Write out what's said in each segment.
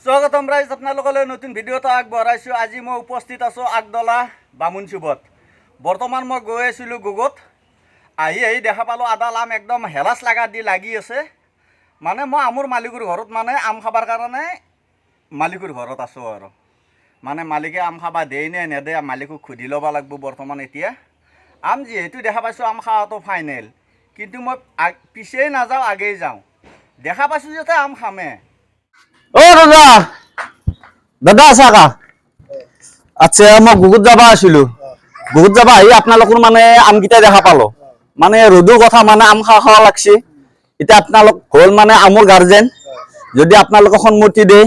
স্বাগতম ৰাইজ আপোনালোকলৈ নতুন ভিডিঅ' এটা আগবঢ়াইছোঁ। আজি মই উপস্থিত আছোঁ আগদলা বামুণ চুবত। বৰ্তমান মই গৈ আছিলোঁ গুগত, আহি দেখা পালোঁ আদাল আম একদম হেলাচ লাগা দি লাগি আছে। মানে মই আমোৰ মালিকৰ ঘৰত মানে আম খাবৰ কাৰণে মালিকৰ ঘৰত আছোঁ আৰু মানে মালিকে আম খাবা দেই নে নেদে মালিকক সুধি ল'ব লাগিব। বৰ্তমান এতিয়া আম যিহেতু দেখা পাইছোঁ আম খাৱাটো ফাইনেল, কিন্তু মই পিছেই নাযাওঁ আগেই যাওঁ। দেখা পাইছোঁ যাতে আম খামে। ও দাদা দাদা আছা কা? আচ্ছা মই গুগুত যাবা আছিলো। গুগুত যাবা আহি আপোনালোকৰ মানে আমকেইটা দেখা পালো। মানে ৰ'দৰ কথা মানে আম খাৱা লাগছে। এতিয়া আপোনালোক হ'ল মানে আমৰ গাৰ্জেন, যদি আপোনালোকে সন্মতি দিয়ে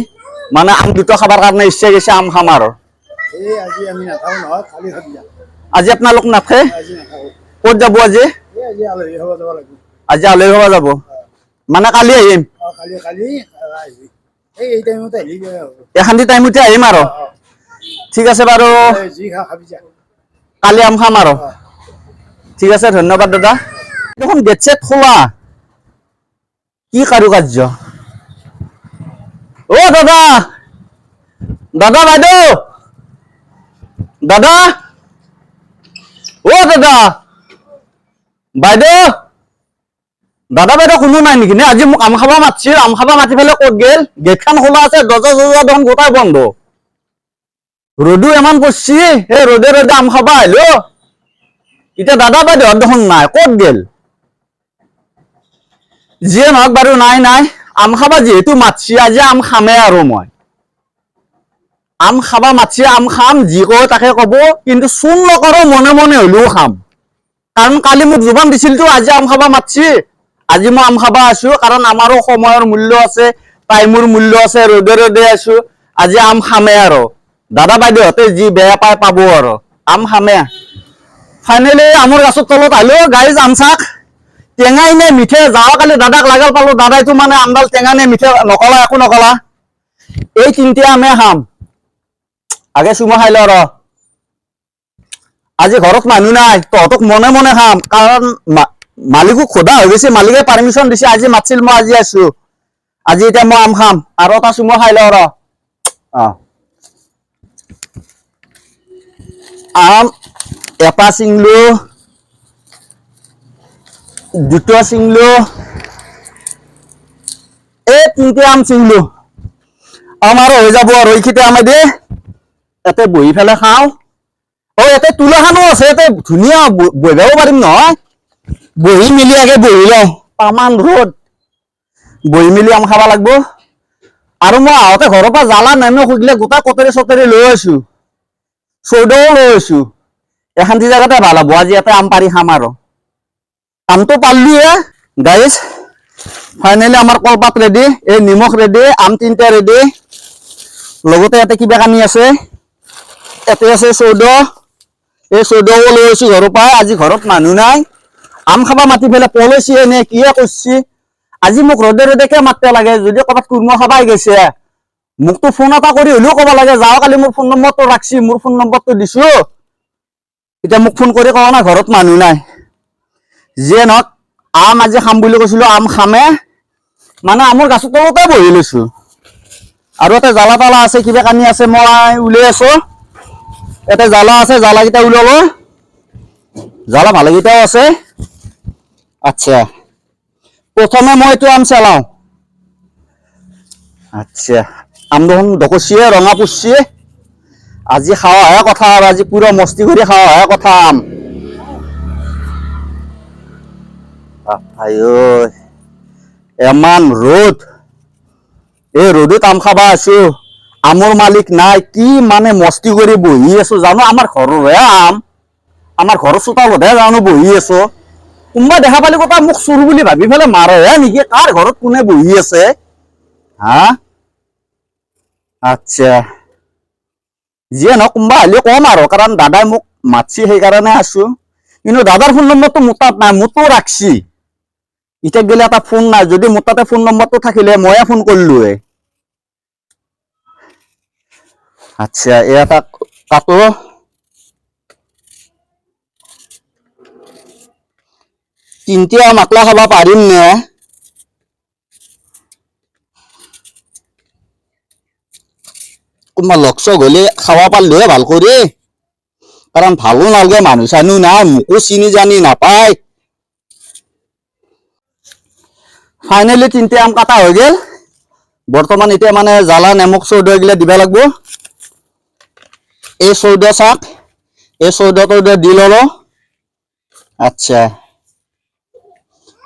মানে আম দুটা খাবৰ কাৰণে ইচ্ছা গৈছে আম খাম আৰু। আজি আপোনালোক নাথাকে? ক'ত যাব আজি? আজি আলহী খাব যাব মানে কালি আহিম। এখান্তি টাইমতে আহিম আৰু। ঠিক আছে বাৰু, কালি আম খাম আৰু। ঠিক আছে, ধন্যবাদ দাদা। দেখোন গেট চেট খোলা, কি কাৰুকাৰ্য। অ দাদা, দাদা বাইদেউ, দাদা অ দাদা বাইদেউ, দাদা বাইদেউ কোনো নাই নেকি? নে আজি মোক আম খাবা মাতিছিল, আম খাবা মাতি পেলাই ক'ত গেল? গেটখন খোলা আছে, দৰ্জা চৰ্জা দেখোন গোটাই বন্ধ। ৰ'দো ইমান পৰছি, সেই ৰ'দে ৰ'দে আম খাবা আহিলো। এতিয়া দাদা বাইদেউ দেখোন নাই, ক'ত গেল? যিয়ে নহওক বাৰু, নাই নাই আম খাবা যিহেতু মাতছি আজি আম খামে আৰু। মই আম খাবা মাতছি, আম খাম, যি কয় তাকে কব, কিন্তু চুৰ নকৰো, মনে মনে হলেও খাম। কাৰণ কালি মোক জোবান দিছিলতো আজি আম খাবা মাতছি, আজি মই আম খাবা আছো। কাৰণ আমাৰো সময়ৰ মূল্য আছে, টাইমৰ মূল্য আছে, ৰ'দে ৰ'দে আছো, আজি আম খামে আৰু। দাদা বাইদেউহঁতে যি বেয়া পায় পাব আৰু, আম খামে। ফাইনেলি আমৰ গাছৰ তলত আহিলো। গাইজ আম চাক, টেঙাই নে মিঠে, যাৱা কালি দাদাক লাগাল পালো, দাদাইতো মানে আমডাল টেঙা নে মিঠে নকলা, একো নকলা। এই তিনটা আমে খাম। আগে চুমা খাই ল ৰ। আজি ঘৰত মানুহ নাই, তহঁতক মনে মনে খাম। কাৰণ মালিকক সোধা হৈ গৈছে, মালিকে পাৰ্মিশ্যন দিছে, আজি মাতছিল, মই আজি আছো। আজি এতিয়া মই আম খাম আৰু এটা চুমা খাই ল ৰ। আম এটা চিঙলো, দুটা চিঙলো, এই তিনটা আম চিঙলো। আম আৰু হৈ যাব আৰু এইকেইটা আমে দি ইয়াতে বহি পেলাই খাওঁ। অ ইয়াতে তুলাখানো আছে, ইয়াতে ধুনীয়া বহিবও পাৰিম নহয়। বহি মেলি আগে বহি লওঁ, তামান ৰ'দ, বহি মেলি আম খাবা লাগব। আৰু মই আহোঁতে ঘৰৰ পৰা জ্বালা নেমু খুজিলে গোটাই কটাৰী চটাৰী লৈ আছো, চৌদাও লৈ আছো। এখান্তি জেগাতে ভাল হ'ব, আজি ইয়াতে আম পাৰি খাম আৰু। আমটো পাৰলোৱে গাইজ, ফাইনেলি আমাৰ কলপাত ৰেডি, এই নিমখ ৰেডি, আম তিনটা ৰেডি, লগতে ইয়াতে কিবা কানি আছে। ইয়াতে আছে চৌদ, এই চৌদও লৈ আছো ঘৰৰ পৰা। আজি ঘৰত মানুহ নাই, আম খাবা মাতি পেলাই পলাইছি নে কিয়ে কৰছি। আজি মোক ৰ'দে ৰ'দে কিয় মাতবা লাগে? যদি ক'ৰবাত কুৰমা খাবাই গৈছে মোকতো ফোন এটা কৰি হ'লেও ক'ব লাগে। যাওঁ কালি মোৰ ফোন নম্বৰটো ৰাখছি, মোৰ ফোন নম্বৰটো দিছো, এতিয়া মোক ফোন কৰি কোৱা নাই ঘৰত মানুহ নাই। যিয়ে নহওক আম আজি খাম বুলি কৈছিলো, আম খামে। মানে আমৰ গাছৰ তলতে বহি লৈছো। আৰু এটা জ্বালা তালা আছে, কিবা কানি আছে, মই উলিয়াই আছো। ইয়াতে জ্বালা আছে, জ্বালা কেইটা ওলাব, জ্বালা ভালেকেইটাও আছে। আচ্ছা, প্ৰথমে মই এইটো আম চেলাও। আচ্ছা, আম দেখোন ডকচিয়ে ৰঙা পুচছি। আজি খাৱাহে কথা, আৰু আজি পুৰা মস্তি কৰি খাৱাহে কথা আম। এমান ৰ'দ, এই ৰ'দত আম খাবা আছো। আমৰ মালিক নাই, কি মানে মস্তি কৰি বহি আছো জানো। আমাৰ ঘৰৰহে আম, আমাৰ ঘৰৰ চোতালতহে জানো বহি আছো। কোনোবা দেখা পালে কথা মোক চুৰ বুলি ভাবি পেলাই মাৰেহে নেকি? কাৰ ঘৰত কোনে বহি আছে হা? আচ্ছা, যিয়ে নহওক কোনোবা আহিলে কম আৰু, কাৰণ দাদাই মোক মাতছি সেইকাৰণে আছো। কিন্তু দাদাৰ ফোন নম্বৰটো মোৰ তাত নাই, মোৰতো ৰাখছি। এতিয়া গেলে এটা ফোন নাই, যদি মোৰ তাতে ফোন নম্বৰটো থাকিলে ময়ে ফোন কৰিলো হয়। আচ্ছা, এটা কাটো। তিনটা মাকলা খাবা পাৰিম নে? তোমাৰ লগ চগ হলে খাব পাৰিলেহে ভাল কৰি, কাৰণ ভালো নালাগে, মানুহ চানুহ নাই, মোকো চিনি জানি নাপায়। ফাইনেলি 3টা আম কাটা হৈ গেল। বৰ্তমান এতিয়া মানে জ্বালা নেমুক চৌদা গিলা দিবা লাগিব। এই চৌদা চাক, এই চৌদাটো দি ললো। আচ্ছা,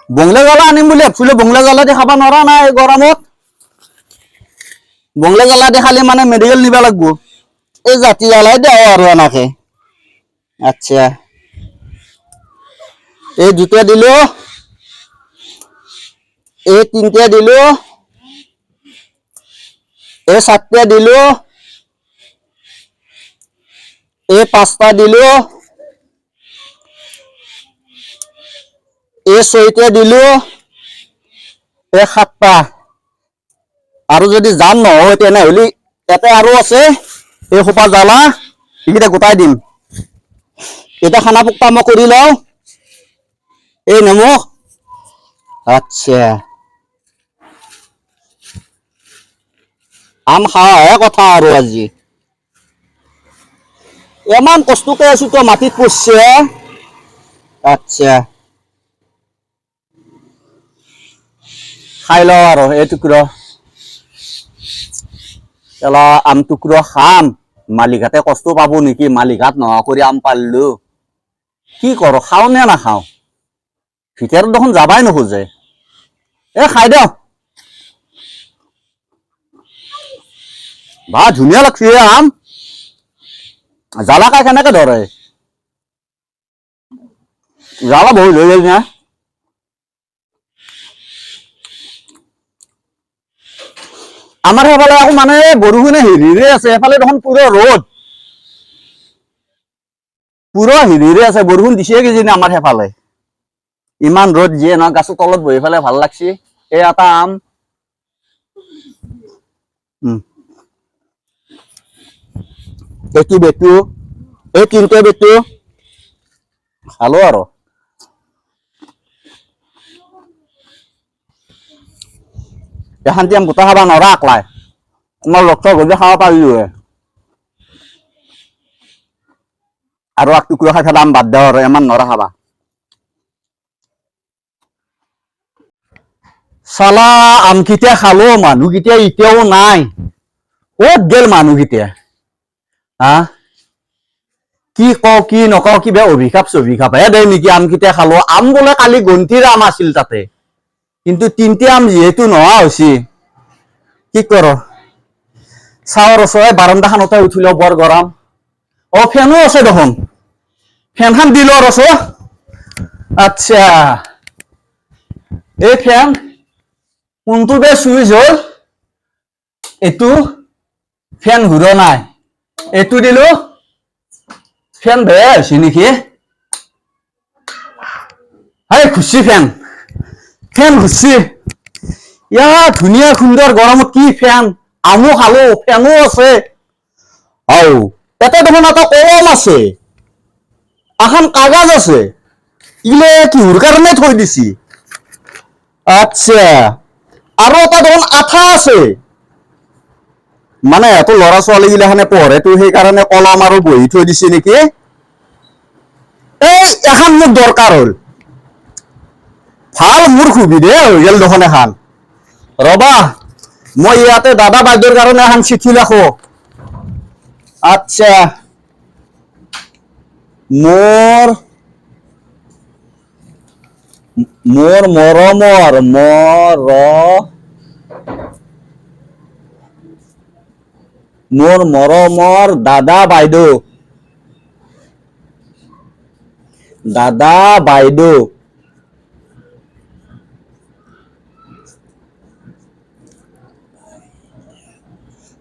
বংলা জ্বালা আনিম বুলি ভাবছিলো, বংলা জ্বালা দি খাব নোৱাৰা নাই এই গৰমত। বংলা জ্বালা দি খালি মানে মেডিকেল নিবা লাগিব। এই জাতি জ্বালাই দেও আৰু এনেকে। আচ্ছা, এই 2টা দিলো, এই 3টা দিলো, এই 4টা দিলো, এই 5টা দিলো, এই 6টা দিলো, এই 7টা। আৰু যদি জাম নহয় তেনেহ'লে ইয়াতে আৰু আছে এই সোপা জ্বালা, এইকেইটা গোটাই দিম। এটা খানা পোক্তা মই কৰি লওঁ এই নেমু। আচ্ছা, আম খাৱাহে কথা আৰু আজি। ইমান কষ্টকে আছো তো মাটিত পৰছে। আচ্ছা, খাই লওঁ আৰু এই টুকুৰা। এলা আম টুকুৰা খাম, মালিকহাতে কষ্ট পাব নেকি, মালিকহাত নোহোৱা কৰি আম পাৰিলো। কি কৰো, খাওঁ নে নাখাওঁ? ভিতৰত দেখোন যাবাই নোখোজে। খাই দিওঁ। বা ধুনীয়া লাগছে আম। জ্বালা খাই কেনেকে ধৰে, জ্বালা বহুত হৈ গেল না। আমাৰ সেইফালে আকৌ মানে বৰষুণে হেৰিৰে আছে, এফালে দেখোন পুৰা ৰ'দ। পুৰা হেৰিৰে আছে, বৰষুণ দিছে কিজানি আমাৰ সেইফালে। ইমান ৰ'দ যিয়ে নহয়, গাছৰ তলত বহি পেলাই ভাল লাগছি। এই এটা আম। এইটো বেটো, এই 3টা বেটো খালো আৰু। এখানটি আম গোটা খাবা নোৱাৰা একলাই, তোমাৰ লগ চগ হ'লে খাব পাৰিলো হয়। আৰু 1 টুকুৰা খাই পেলাই আম বাদ দেও আৰু, ইমান নোৱাৰা খাবা। চালা আমকেইটা খালো, মানুহকেইটা এতিয়াও নাই। ক'ত গেল মানুহকেইটা? হা, কি কওঁ কি নকওঁ, কিবা অভিশাপ চভিশাপহে দে নেকি? আমকেইটা খালো, আম বোলে কালি গন্তিৰ আম আছিল তাতে, কিন্তু 3টা আম যিহেতু নোহোৱা হৈছে, কি কৰ? চাও ৰচো, বাৰান্দাখনতে উঠি লওঁ, বৰ গৰম। ফেনো আছে দেখোন, ফেনখন দি লওঁ ৰচো। আচ্ছা, এই ফেন কোনটো বে চুইচ হ'ল, এইটো ফেন ঘূৰা নাই, এইটো দিলো ফেন বেয়া হৈছে নেকি? ঘুৰছি ফেন, ফেন ঘুৰছি। ইয়া ধুনীয়া সুন্দৰ গৰমত কি ফেন, আমো খালো, ফেনো আছে। তাতে দেখোন এটা কলম আছে, এখন কাগজ আছে, ইলে কিহৰ কাৰণে থৈ দিছি? আচ্ছা, আৰু এটা দেখোন আঠা আছে। মানে এটো ল'ৰা ছোৱালী গিলাখানে পঢ়ে, তো সেইকাৰণে কলম আৰু বহি থৈ দিছে নেকি? এখন মোৰ দৰকাৰ হ'ল, ভাল মোৰ সুবিধা হৈ গেল দেখোন এখন। ৰবা, মই ইয়াতে দাদা বাইদেউৰ কাৰণে এখন চিঠি লিখো। আচ্ছা, মোৰ মৰমৰ মোৰ মৰমৰ দাদা বাইদেউ, দাদা বাইদেউ,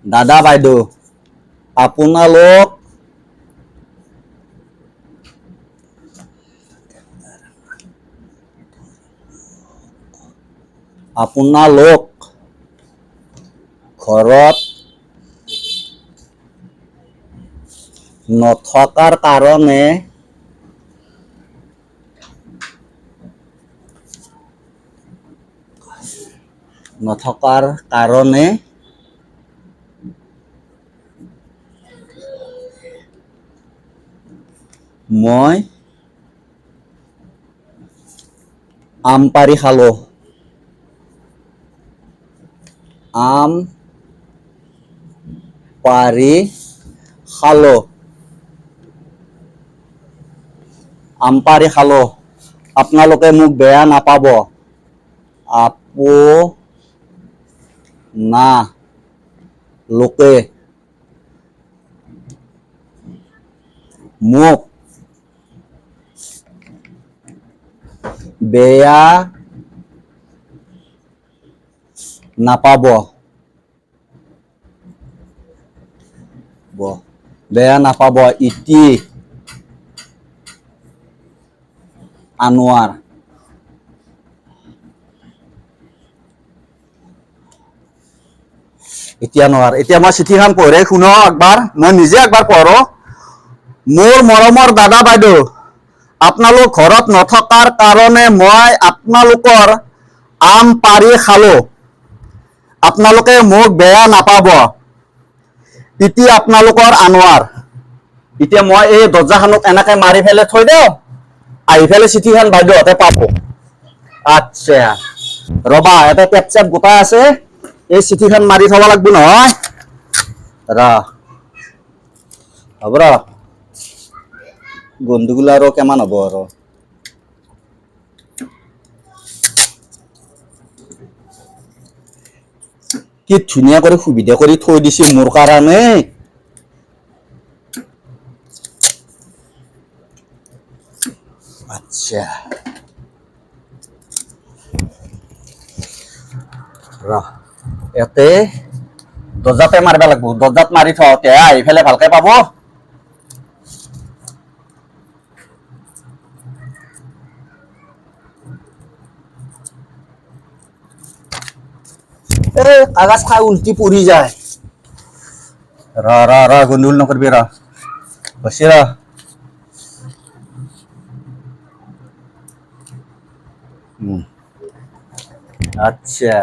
দাদা বাইদেউ, আপোনালোক ঘৰত নথকাৰ কাৰণে মই আম পাৰি খালো আম পাৰি খালো আম পাৰি খালো আপোনালোকে মোক বেয়া নাপাব আপোনালোকে মোক বেয়া নাপাব ইতি আনোৱাৰ এতিয়া মই চিঠিখন পঢ়ে শুনো একবাৰ মই নিজে একবাৰ পঢ়ো মোৰ মৰমৰ দাদা বাইদেউ আপোনালোক ঘৰত নথকাৰ কাৰণে মই আপোনালোকৰ আম পাৰি খালো আপোনালোকে মোক বেয়া নাপাব ইতি আপোনালোকৰ আনোৱাৰ এতিয়া মই এই দৰ্জাখনক এনেকে মাৰি ফেলে থৈ দিওঁ আহি ফেলে চিঠিখন বাইদেউহঁতে পাব আচ্ছা ৰবা এটা টেপ চেপ গোটাই আছে এই চিঠিখন মাৰি থব লাগিব নহয় হ'ব ৰ গন্ধগুলা আৰু কিমান হ'ব আৰু কি ধুনীয়া কৰি সুবিধা কৰি থৈ দিছে মোৰ কাৰণে আচ্ছা ইয়াতে দৰ্জাতে মাৰিব লাগিব দৰ্জাত মাৰি থওঁতে আহি ফেলে ভালকে পাব কাগজ খাই উল্টি পৰি যায় গণ্ডগোল নকৰিবি বসি আচ্ছা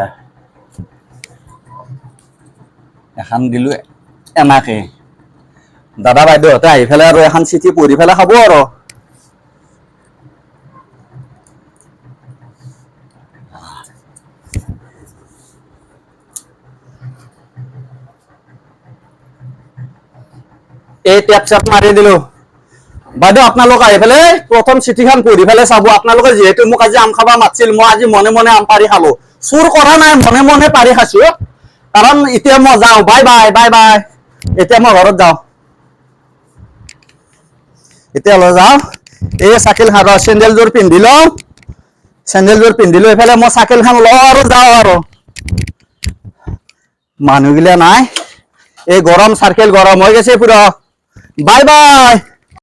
এখন দিলো এনাকে দাদা বাইদেউহঁতে আহি ফেলে আৰু এখন চিঠি পঢ়ি ফেলে খাব আৰু এই টেপ চেপ মাৰি দিলো বাইদেউ আপোনালোক আহি ফেলে প্ৰথম চিঠিখন পঢ়ি ফেলে চাব আপোনালোকে যিহেতু মোক আজি আম খাবা মাতিছিল মই আজি মনে মনে আম পাৰি খালো চুৰ কৰা নাই মনে মনে পাৰি খাইছো কাৰণ এতিয়া মই যাওঁ বাই বাই এতিয়া মই ঘৰত যাওঁ এতিয়া লৈ যাওঁ এই চাইকেলখন চেণ্ডেলযোৰ পিন্ধি লৈ ফেলে মই চাইকেলখন লওঁ আৰু যাওঁ আৰু মানুহগিলা নাই এই গৰম চাৰ্কেল গৰম হৈ গৈছে পুৰা বাই